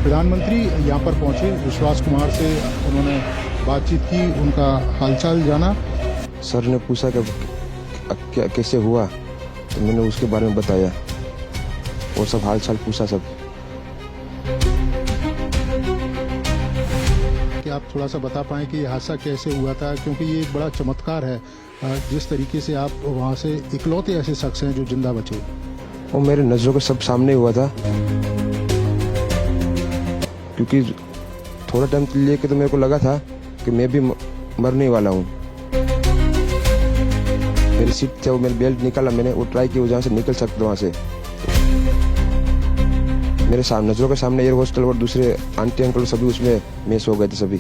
प्रधानमंत्री यहाँ पर पहुंचे, विश्वास कुमार से उन्होंने बातचीत की, उनका हालचाल जाना। सर ने पूछा कि क्या कैसे हुआ, तो मैंने उसके बारे में बताया और सब हालचाल पूछा सब। कि आप थोड़ा सा बता पाएं कि ये हादसा कैसे हुआ था, क्योंकि ये एक बड़ा चमत्कार है जिस तरीके से आप वहाँ से इकलौते ऐसे शख्स हैं जो जिंदा बचे। वो मेरे नज़रों के सब सामने हुआ था, क्योंकि थोड़ा टाइम लेके तो मेरे को लगा था कि मैं भी मरने वाला हूँ। मेरी सीट से वो मेरा बेल्ट निकाला, मैंने वो ट्राई किया जहाँ से निकल सकता वहाँ से। मेरे सामने नज़रों के सामने एयर हॉस्टल और दूसरे आंटी अंकल सभी उसमें मिस हो गए थे सभी।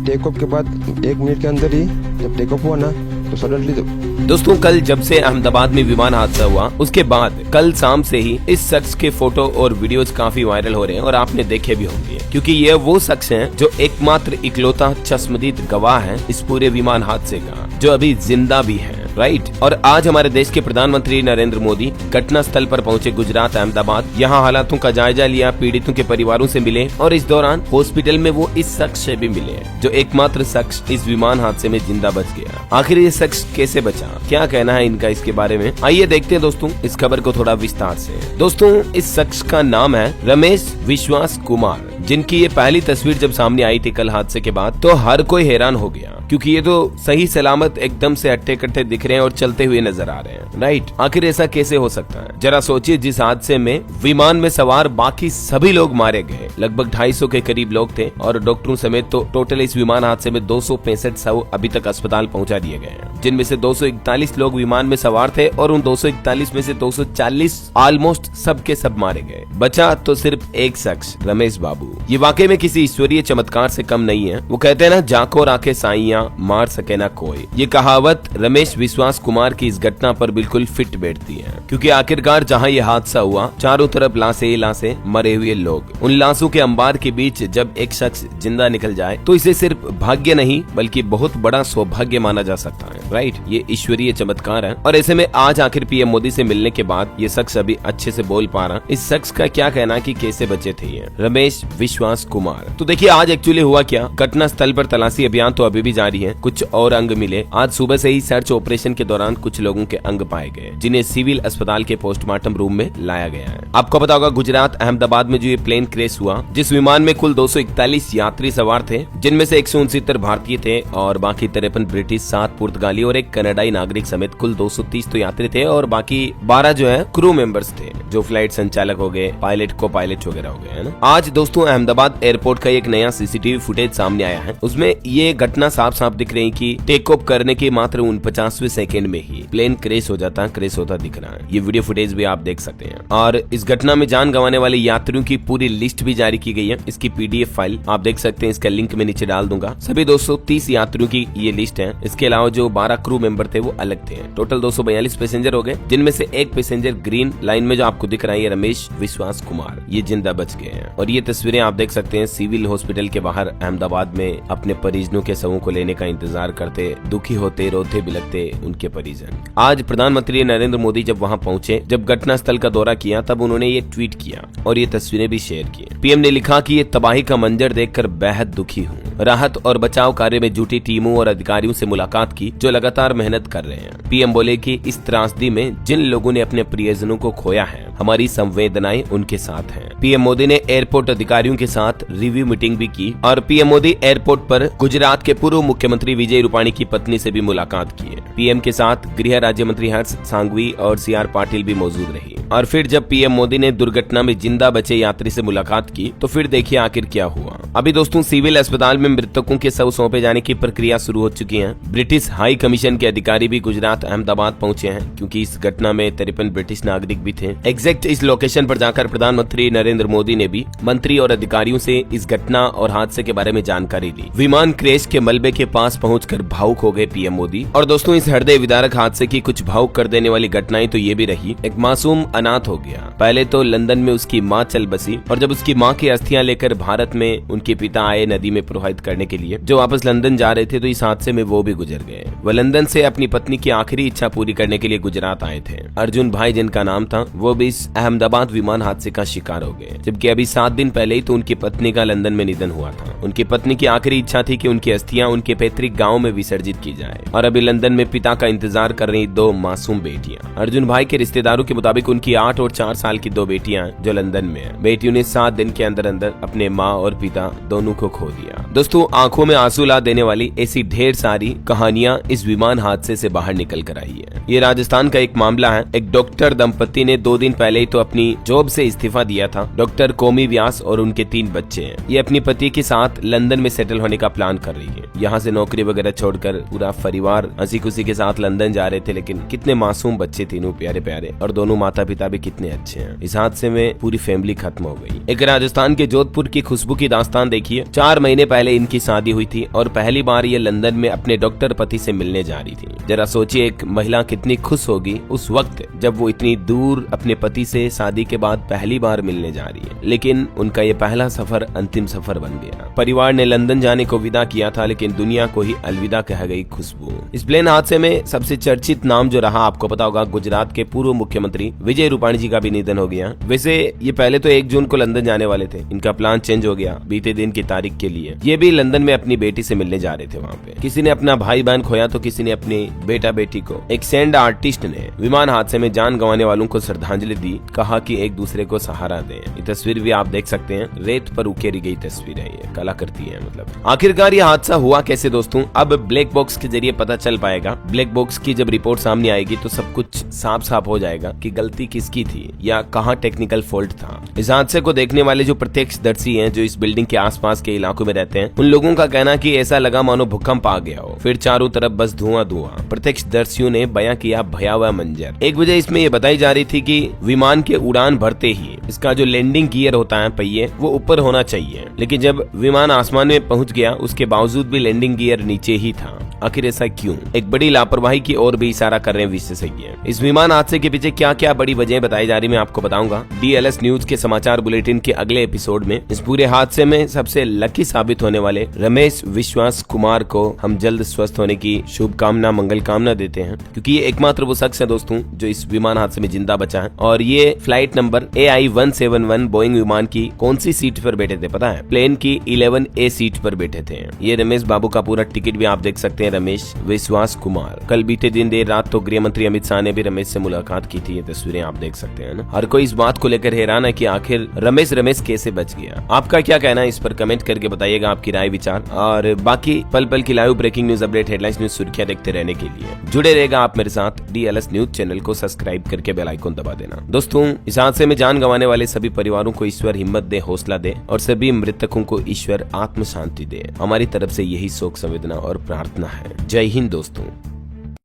टेक ऑफ के बाद 1 मिनट के अंदर ही जब टेक ऑफ हुआ ना, तो सडनली दोस्तों कल जब से अहमदाबाद में विमान हादसा हुआ उसके बाद कल शाम से ही इस शख्स के फोटो और वीडियोस काफी वायरल हो रहे हैं और आपने देखे भी होंगे, क्योंकि ये वो शख्स हैं जो एकमात्र इकलौता चश्मदीद गवाह है इस पूरे विमान हादसे का, जो अभी जिंदा भी है। राइट। और आज हमारे देश के प्रधानमंत्री नरेंद्र मोदी घटना स्थल पर पहुंचे गुजरात अहमदाबाद, यहाँ हालातों का जायजा लिया, पीड़ितों के परिवारों से मिले और इस दौरान हॉस्पिटल में वो इस शख्स से भी मिले जो एकमात्र शख्स इस विमान हादसे में जिंदा बच गया। आखिर ये शख्स कैसे बचा, क्या कहना है इनका इसके बारे में, आइए देखते हैं दोस्तों इस खबर को थोड़ा विस्तार से। दोस्तों इस शख्स का नाम है रमेश विश्वास कुमार, जिनकी ये पहली तस्वीर जब सामने आई थी कल हादसे के बाद तो हर कोई हैरान हो गया, क्योंकि ये तो सही सलामत एकदम से हट्टे कट्टे दिख रहे हैं और चलते हुए नजर आ रहे हैं। राइट। आखिर ऐसा कैसे हो सकता है, जरा सोचिए। जिस हादसे में विमान में सवार बाकी सभी लोग मारे गए, लगभग 250 के करीब लोग थे और डॉक्टरों समेत तो टोटल इस विमान हादसे में 265 शव अभी तक अस्पताल पहुंचा दिए गए हैं, जिनमें से 241 लोग विमान में सवार थे और उन 241 में से 240 ऑलमोस्ट सब के सब मारे गए। बचा तो सिर्फ एक शख्स, रमेश बाबू। ये वाकई में किसी ईश्वरीय चमत्कार से कम नहीं है। वो कहते हैं ना, जाको राखे साइयां मार सके ना कोई। ये कहावत रमेश विश्वास कुमार की इस घटना पर बिल्कुल फिट बैठती है, क्योंकि आखिरकार जहां ये हादसा हुआ चारों तरफ लाशें मरे हुए लोग, उन लाशों के अंबार के बीच जब एक शख्स जिंदा निकल जाए तो इसे सिर्फ भाग्य नहीं बल्कि बहुत बड़ा सौभाग्य माना जा सकता है। राइट। ये ईश्वरीय चमत्कार है और ऐसे में आज आखिर पीएम मोदी से मिलने के बाद ये शख्स अभी अच्छे से बोल पा रहा। इस शख्स का क्या कहना कि कैसे बचे थे ये रमेश विश्वास कुमार। तो देखिए आज एक्चुअली हुआ क्या, घटना स्थल पर तलाशी अभियान तो अभी भी जारी है, कुछ और अंग मिले। आज सुबह से ही सर्च ऑपरेशन के दौरान कुछ लोगों के अंग पाए गए, जिन्हें सिविल अस्पताल के पोस्टमार्टम रूम में लाया गया है। आपको पता होगा गुजरात अहमदाबाद में जो ये प्लेन क्रैश हुआ, जिस विमान में कुल 241 यात्री सवार थे, जिनमें से 169 भारतीय थे और बाकी 53 ब्रिटिश, 7 पुर्तगाली और एक कनाडाई नागरिक समेत कुल 230 तो यात्री थे और बाकी 12 जो है क्रू मेंबर्स थे, जो फ्लाइट संचालक हो गए, पायलट को पायलट वगैरह हो गए, है ना। आज दोस्तों अहमदाबाद एयरपोर्ट का एक नया सीसीटीवी फुटेज सामने आया है। उसमें ये घटना साफ साफ दिख रही कि टेक ऑफ करने के मात्र 49वें सेकंड में ही प्लेन क्रैश होता दिख रहा है। ये वीडियो फुटेज भी आप देख सकते हैं और इस घटना में जान गंवाने वाले यात्रियों की पूरी लिस्ट भी जारी की गई है। इसकी पीडीएफ फाइल आप देख सकते हैं, इसका लिंक मैं नीचे डाल दूंगा। सभी 230 यात्रियों की ये लिस्ट है। इसके अलावा जो 12 क्रू मेंबर थे वो अलग थे। टोटल 242 पैसेंजर हो गए, जिनमें से एक पैसेंजर ग्रीन लाइन में जो आपको दिख रहा है रमेश विश्वास कुमार, ये जिंदा बच गए हैं। और ये तस्वीरें आप देख सकते हैं सिविल हॉस्पिटल के बाहर अहमदाबाद में अपने परिजनों के शवों को लेने का इंतजार करते, दुखी होते, रोते बिलखते उनके परिजन। आज प्रधानमंत्री नरेंद्र मोदी जब वहां पहुंचे, जब घटना स्थल का दौरा किया, तब उन्होंने ये ट्वीट किया और ये तस्वीरें भी शेयर की। पीएम ने लिखा कि ये तबाही का मंजर देखकर बेहद दुखी हूँ। राहत और बचाव कार्य में जुटी टीमों और अधिकारियों से मुलाकात की जो लगातार मेहनत कर रहे हैं। पीएम बोले कि इस त्रासदी में जिन लोगों ने अपने प्रियजनों को खोया है, हमारी संवेदनाएं उनके साथ हैं। पीएम मोदी ने एयरपोर्ट अधिकारियों के साथ रिव्यू मीटिंग भी की और पीएम मोदी एयरपोर्ट पर गुजरात के पूर्व मुख्यमंत्री विजय रूपाणी की पत्नी से भी मुलाकात की। पीएम के साथ गृह राज्य मंत्री हर्ष सांघवी और सीआर पाटिल भी मौजूद रही। और फिर जब पीएम मोदी ने दुर्घटना में जिंदा बचे यात्री से मुलाकात की तो फिर देखिए आखिर क्या हुआ। अभी दोस्तों सिविल अस्पताल में मृतकों के शव सौंपे जाने की प्रक्रिया शुरू हो चुकी है। ब्रिटिश हाई कमीशन के अधिकारी भी गुजरात अहमदाबाद पहुंचे हैं, क्योंकि इस घटना में 53 ब्रिटिश नागरिक भी थे। एग्जैक्ट इस लोकेशन पर जाकर प्रधानमंत्री नरेंद्र मोदी ने भी मंत्री और अधिकारियों से इस घटना और हादसे के बारे में जानकारी ली। विमान क्रैश के मलबे के पास पहुंचकर भावुक हो गए पीएम मोदी। और दोस्तों इस हृदय विदारक हादसे की कुछ भावुक कर देने वाली घटनाएं तो ये भी रही। एक मासूम अनाथ हो गया। पहले तो लंदन में उसकी माँ चल बसी और जब उसकी माँ की अस्थियां लेकर भारत में उनके पिता आए नदी में प्रवाहित करने के लिए, जो वापस लंदन जा रहे थे, तो इस हादसे में वो भी गुजर गए। वह लंदन से अपनी पत्नी की आखिरी इच्छा पूरी करने के लिए गुजरात आए थे। अर्जुन भाई जिनका नाम था, वो भी इस अहमदाबाद विमान हादसे का शिकार हो गए, जबकि अभी 7 दिन पहले ही तो उनकी पत्नी का लंदन में निधन हुआ था। उनकी पत्नी की आखिरी इच्छा थी कि उनकी अस्थियां उनके पैतृक गांव में विसर्जित की जाए और अभी लंदन में पिता का इंतजार कर रही 2 मासूम बेटियां। अर्जुन भाई के रिश्तेदारों के मुताबिक उनकी 8 और 4 साल की 2 बेटियां जो लंदन में है। बेटियों ने 7 दिन के अंदर अंदर अपने माँ और पिता दोनों को खो दिया। दोस्तों, आंखों में आंसू ला देने वाली ऐसी ढेर सारी कहानियां इस विमान हादसे से बाहर निकल कर आई है। ये राजस्थान का एक मामला है। एक डॉक्टर दंपति ने 2 दिन पहले ही तो अपनी जॉब से इस्तीफा दिया था। डॉक्टर कोमी व्यास और उनके 3 बच्चे हैं। ये अपनी पति के साथ लंदन में सेटल होने का प्लान कर रही है। यहाँ से नौकरी वगैरह छोड़कर पूरा परिवार हंसी खुशी के साथ लंदन जा रहे थे, लेकिन कितने मासूम बच्चे तीनों प्यारे प्यारे, और दोनों माता पिता भी कितने अच्छे हैं। इस हादसे में पूरी फैमिली खत्म हो गई। एक राजस्थान के जोधपुर की खुशबू की दास्तान देखिए। 4 महीने पहले इनकी शादी हुई थी और पहली बार ये लंदन में अपने डॉक्टर पति से मिलने जा रही थी। जरा सोचिए, एक महिला कितनी खुश होगी उस वक्त जब वो इतनी दूर अपने पति से शादी के बाद पहली बार मिलने जा रही है। लेकिन उनका ये पहला सफर अंतिम सफर बन गया। परिवार ने लंदन जाने को विदा किया था, लेकिन दुनिया को ही अलविदा कह गई खुशबू। इस प्लेन हादसे में सबसे चर्चित नाम जो रहा, आपको पता होगा, गुजरात के पूर्व मुख्यमंत्री विजय रूपाणी जी का भी निधन हो गया। वैसे ये पहले तो 1 जून को लंदन जाने वाले थे। इनका प्लान चेंज हो गया बीते दिन की तारीख के लिए। ये भी लंदन में अपनी बेटी से मिलने जा रहे थे। वहाँ पे किसी ने अपना भाई बहन खोया तो किसी ने अपनी बेटा बेटी को। एक सैंड आर्टिस्ट ने विमान हादसे में जान गंवाने वालों को श्रद्धांजलि दी, कहा कि एक दूसरे को सहारा दें। ये तस्वीर भी आप देख सकते हैं, रेत पर उकेरी गई तस्वीर है, ये कला करती है। मतलब आखिरकार ये हादसा हुआ कैसे दोस्तों? अब ब्लैक बॉक्स के जरिए पता चल पाएगा। ब्लैक बॉक्स की जब रिपोर्ट सामने आएगी तो सब कुछ साफ साफ हो जाएगा कि गलती किसकी थी या कहाँ टेक्निकल फॉल्ट था। इस हादसे को देखने वाले जो प्रत्यक्षदर्शी हैं, जो इस बिल्डिंग के आसपास के इलाकों में रहते हैं, उन लोगों का कहना कि ऐसा लगा मानो भूकंप आ गया हो, फिर चारों तरफ बस धुआं धुआं। प्रत्यक्षदर्शियों ने बयां किया भयावह मंजर। एक वजह इसमें ये बताई जा रही थी कि विमान के उड़ान भरते ही इसका जो लैंडिंग गियर होता है, पहिए, वो ऊपर होना चाहिए, लेकिन जब विमान आसमान में पहुंच गया उसके बावजूद भी लैंडिंग गियर नीचे ही था। आखिर ऐसा क्यों? एक बड़ी लापरवाही की ओर भी इशारा कर रहे हैं विशेषज्ञ। इस विमान हादसे के पीछे क्या क्या बड़ी वजह बताई जा रही मैं आपको बताऊंगा। DLS न्यूज के समाचार बुलेटिन के अगले एपिसोड में। इस पूरे हादसे में सबसे लकी साबित होने वाले रमेश विश्वास कुमार को हम जल्द स्वस्थ होने की शुभकामना, मंगल कामना देते हैं, क्योंकि ये एकमात्र वो शख्स है दोस्तों जो इस विमान हादसे में जिंदा बचा है। और ये फ्लाइट नंबर AI-171 बोइंग विमान की कौन सी सीट पर बैठे थे पता है? प्लेन की 11A सीट पर बैठे थे। ये रमेश बाबू का पूरा टिकट भी आप देख सकते हैं, रमेश विश्वास कुमार। कल बीते दिन देर रात तो गृह मंत्री अमित शाह ने भी रमेश से मुलाकात की थी। ये तस्वीरें आप देख सकते हैं ना। हर कोई इस बात को लेकर हैरान है कि आखिर रमेश कैसे बच गया। आपका क्या कहना है इस पर कमेंट करके बताइएगा आपकी राय विचार। और बाकी पल पल की live breaking news update, headlines, news, सुर्खियां देखते रहने के लिए जुड़े रहेगा आप मेरे साथ। DLS न्यूज चैनल को सब्सक्राइब करके बेल आइकन दबा देना। दोस्तों, इस हादसे में जान गंवाने वाले सभी परिवारों को ईश्वर हिम्मत दे, हौसला दे, और सभी मृतकों को ईश्वर आत्म शांति दे। हमारी तरफ से यही शोक संवेदना और प्रार्थना है। जय हिंद दोस्तों।